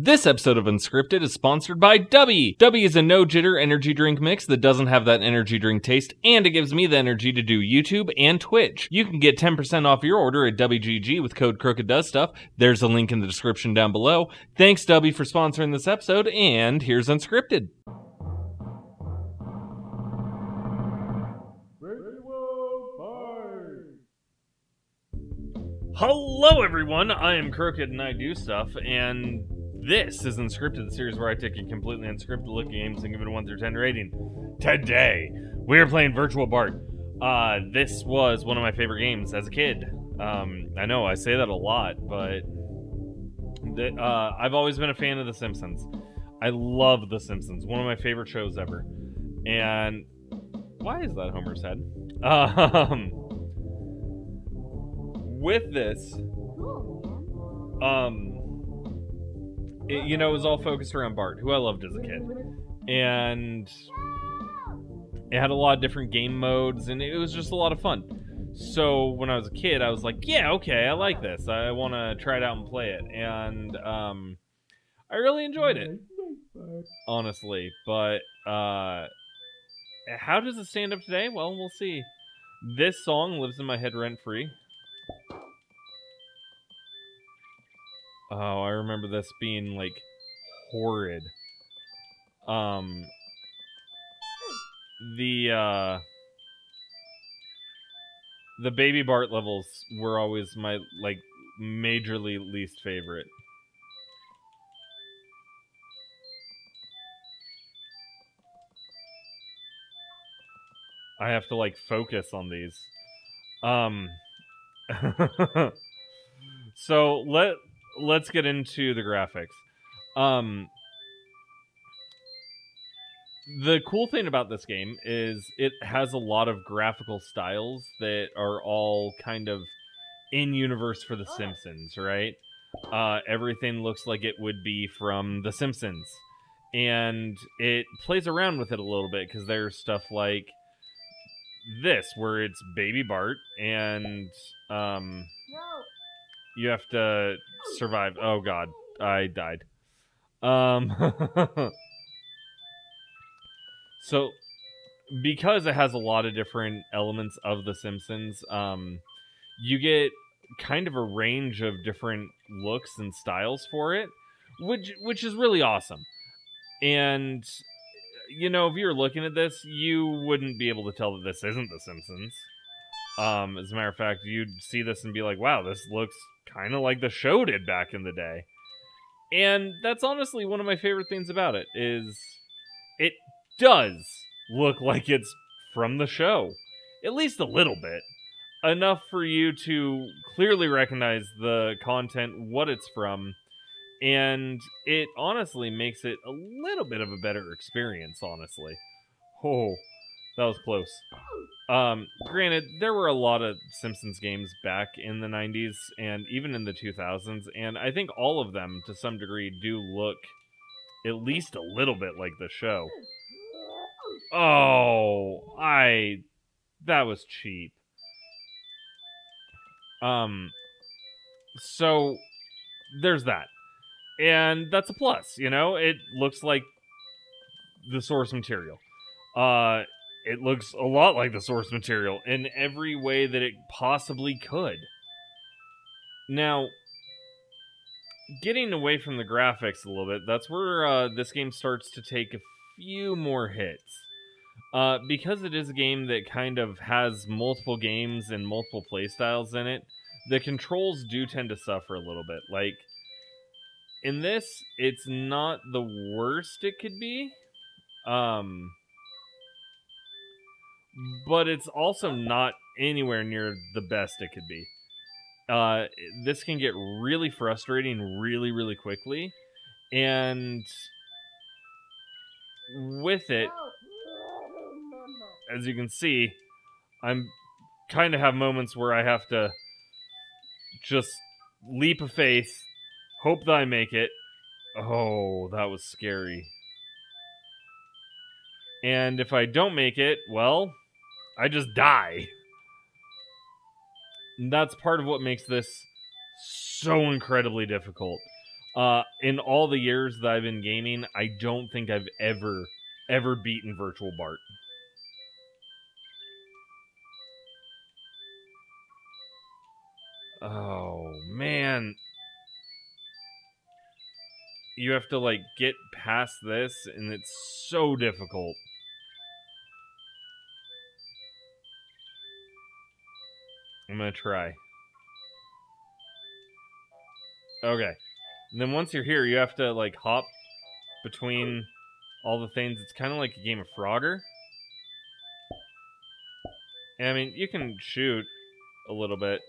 This episode of Unscripted is sponsored by Dubby. Dubby is a no-jitter energy drink mix that doesn't have that energy drink taste, and it gives me the energy to do YouTube and Twitch. You can get 10% off your order at WGG with code Krooked. There's a link in the description down below. Thanks, Dubby, for sponsoring this episode, and here's Unscripted. Hello, everyone. I am Krooked, and I do stuff, and this is Unscripted, the series where I take a completely unscripted look at games and give it a 1 through 10 rating. Today, we are playing Virtual Bart. This was one of my favorite games as a kid. I know I say that a lot, but I've always been a fan of The Simpsons. I love The Simpsons, one of my favorite shows ever. And why is that Homer's head? With this, it was all focused around Bart, who I loved as a kid, and it had a lot of different game modes, and it was just a lot of fun. So when I was a kid, I was like, yeah, okay, I like this. I want to try it out and play it, and I really enjoyed it, honestly. But how does it stand up today? Well, we'll see. This song lives in my head rent-free. Oh, I remember this being, like, horrid. The Baby Bart levels were always my, like, majorly least favorite. I have to, like, focus on these. So, let's get into the graphics. The cool thing about this game is it has a lot of graphical styles that are all kind of in universe for The Simpsons, right? Everything looks like it would be from The Simpsons. And it plays around with it a little bit because there's stuff like this, where it's Baby Bart, and you have to survive. Oh god, I died. So, because it has a lot of different elements of The Simpsons, you get kind of a range of different looks and styles for it, which is really awesome. And if you're looking at this, you wouldn't be able to tell that this isn't The Simpsons. As a matter of fact, you'd see this and be like, wow, this looks kind of like the show did back in the day. And that's honestly one of my favorite things about it, is it does look like it's from the show. At least a little bit. Enough for you to clearly recognize the content, what it's from, and it honestly makes it a little bit of a better experience, honestly. Oh, that was close. Granted, there were a lot of Simpsons games back in the 90s and even in the 2000s, and I think all of them, to some degree, do look at least a little bit like the show. Oh, that was cheap. So, there's that. And that's a plus, It looks like the source material. It looks a lot like the source material in every way that it possibly could. Now, getting away from the graphics a little bit, that's where this game starts to take a few more hits. Because it is a game that kind of has multiple games and multiple playstyles in it, the controls do tend to suffer a little bit. Like, in this, it's not the worst it could be. But it's also not anywhere near the best it could be. This can get really frustrating really, really quickly. And with it, as you can see, I'm kind of have moments where I have to just leap of faith, hope that I make it. Oh, that was scary. And if I don't make it, well, I just die. And that's part of what makes this so incredibly difficult. In all the years that I've been gaming, I don't think I've ever beaten Virtual Bart. Oh, man. You have to, like, get past this, and it's so difficult. I'm gonna try. Okay. And then once you're here, you have to, like, hop between all the things. It's kind of like a game of Frogger. And, I mean, you can shoot a little bit.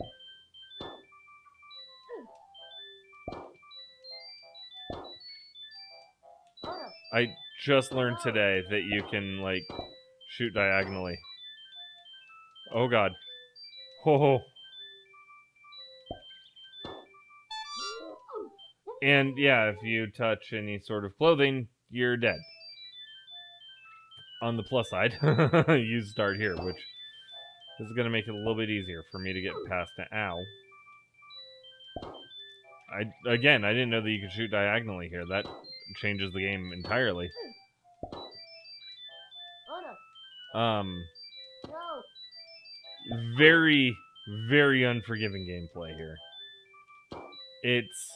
I just learned today that you can, like, shoot diagonally. Oh, God. Oh. And, yeah, if you touch any sort of clothing, you're dead. On the plus side, you start here, which is going to make it a little bit easier for me to get past it. Ow. I didn't know that you could shoot diagonally here. That changes the game entirely. Very, very unforgiving gameplay here. It's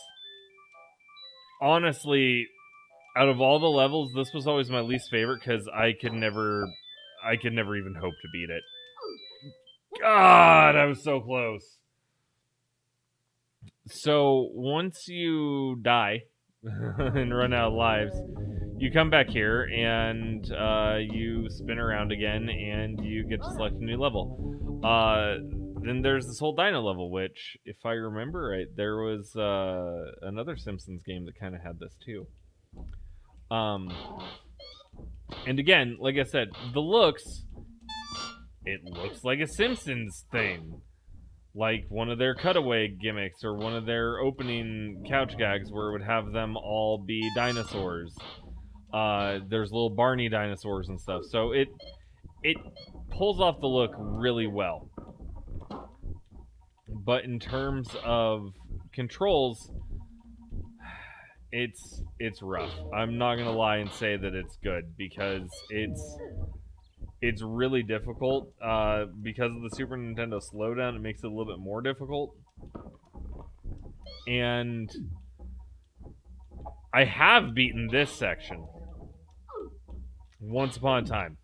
honestly, out of all the levels, this was always my least favorite because I could never even hope to beat it. God, I was so close. So once you die and run out of lives, you come back here and you spin around again and you get to select a new level. Then there's this whole dino level, which, if I remember right, there was another Simpsons game that kind of had this too. And again, like I said, it looks like a Simpsons thing. Like one of their cutaway gimmicks or one of their opening couch gags where it would have them all be dinosaurs. There's little Barney dinosaurs and stuff. So it pulls off the look really well. But in terms of controls, it's rough. I'm not gonna lie and say that it's good because it's really difficult. Because of the Super Nintendo slowdown, it makes it a little bit more difficult. And I have beaten this section once upon a time.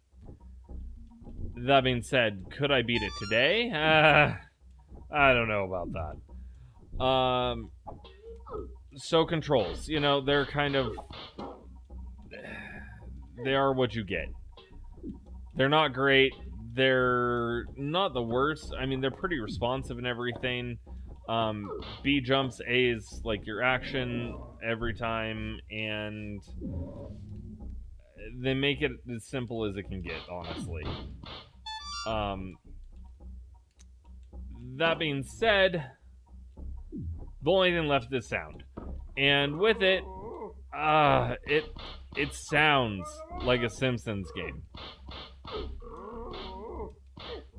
That being said, could I beat it today? I don't know about that. So controls, you know, they're kind of... They are what you get. They're not great. They're not the worst. I mean, they're pretty responsive and everything. B jumps, A is like your action every time, and they make it as simple as it can get, honestly. That being said, the only thing left is sound. And with it, it sounds like a Simpsons game.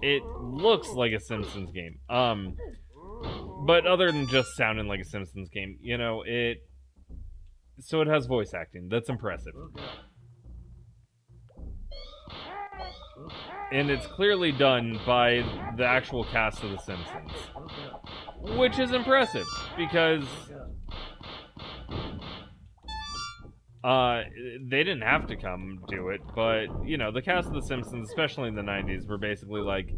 It looks like a Simpsons game. But other than just sounding like a Simpsons game, you know, so it has voice acting. That's impressive. And it's clearly done by the actual cast of The Simpsons. Which is impressive, because they didn't have to come do it, but, you know, the cast of The Simpsons, especially in the 90s, were basically like,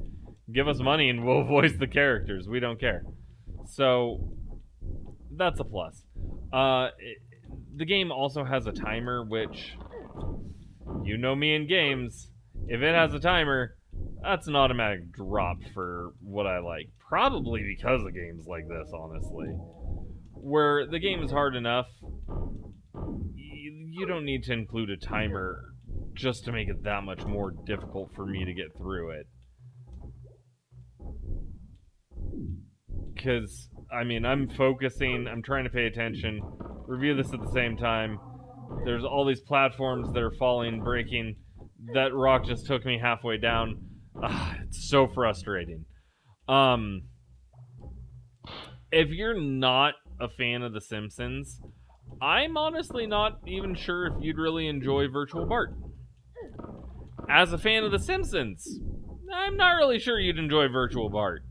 give us money and we'll voice the characters. We don't care. So, that's a plus. The game also has a timer, which, you know me in games, if it has a timer, that's an automatic drop for what I like. Probably because of games like this, honestly. Where the game is hard enough, you don't need to include a timer just to make it that much more difficult for me to get through it. Because, I mean, I'm focusing, I'm trying to pay attention, review this at the same time. There's all these platforms that are falling, breaking. That rock just took me halfway down. It's so frustrating. If you're not a fan of The Simpsons, I'm honestly not even sure if you'd really enjoy Virtual Bart. As a fan of The Simpsons, I'm not really sure you'd enjoy Virtual Bart.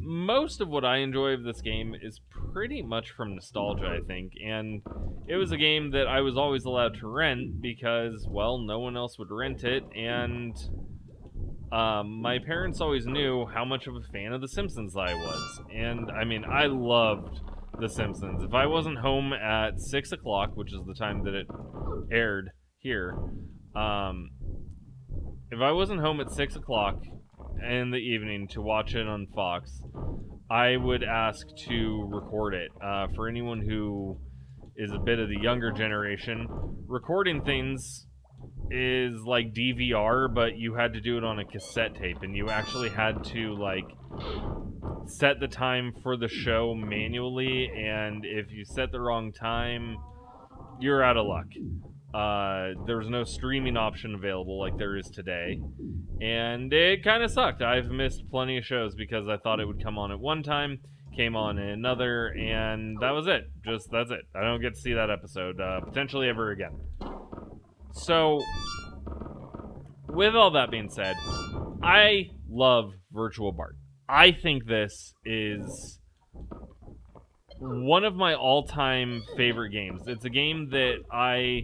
Most of what I enjoy of this game is pretty much from nostalgia, I think, and it was a game that I was always allowed to rent because, well, no one else would rent it, and my parents always knew how much of a fan of The Simpsons I was, and I mean, I loved The Simpsons. If I wasn't home at 6 o'clock, which is the time that it aired here, if I wasn't home at 6 o'clock in the evening to watch it on Fox, I would ask to record it. For anyone who is a bit of the younger generation, recording things is like DVR, but you had to do it on a cassette tape, and you actually had to, like, set the time for the show manually, and if you set the wrong time, you're out of luck. There was no streaming option available like there is today, and it kind of sucked. I've missed plenty of shows because I thought it would come on at one time, came on in another, and that was it. That's it. I don't get to see that episode potentially ever again. So, with all that being said, I love Virtual Bart. I think this is one of my all-time favorite games. It's a game that I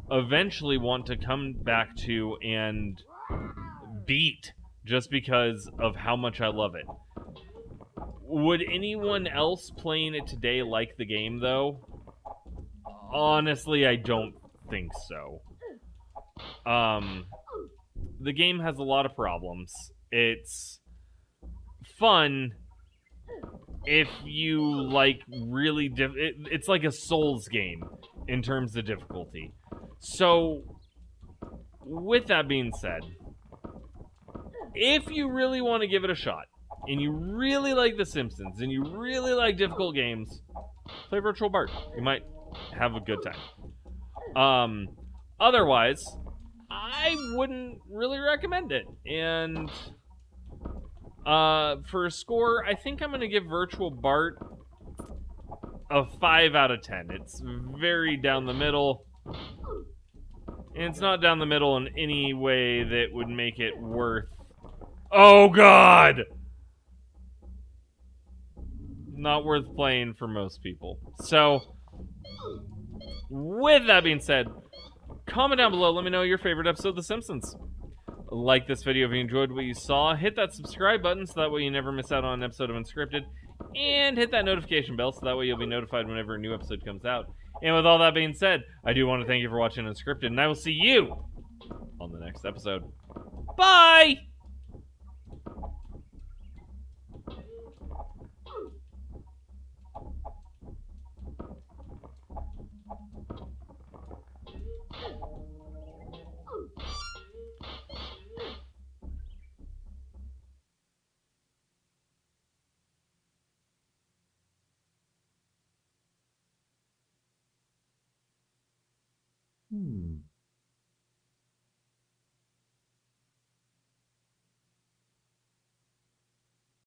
eventually want to come back to and beat just because of how much I love it. Would anyone else playing it today like the game, though? Honestly, I don't think so. The game has a lot of problems. It's fun if you like really it's like a Souls game in terms of difficulty. So, with that being said, if you really want to give it a shot, and you really like The Simpsons, and you really like difficult games, play Virtual Bart. You might have a good time. Otherwise, I wouldn't really recommend it. And for a score, I think I'm going to give Virtual Bart a 5 out of 10. It's very down the middle. And it's not down the middle in any way that would make it worth... Oh, God! Not worth playing for most people. So, with that being said, comment down below. Let me know your favorite episode of The Simpsons. Like this video if you enjoyed what you saw. Hit that subscribe button so that way you never miss out on an episode of Unscripted. And hit that notification bell so that way you'll be notified whenever a new episode comes out. And with all that being said, I do want to thank you for watching Unscripted, and I will see you on the next episode. Bye! Hmm.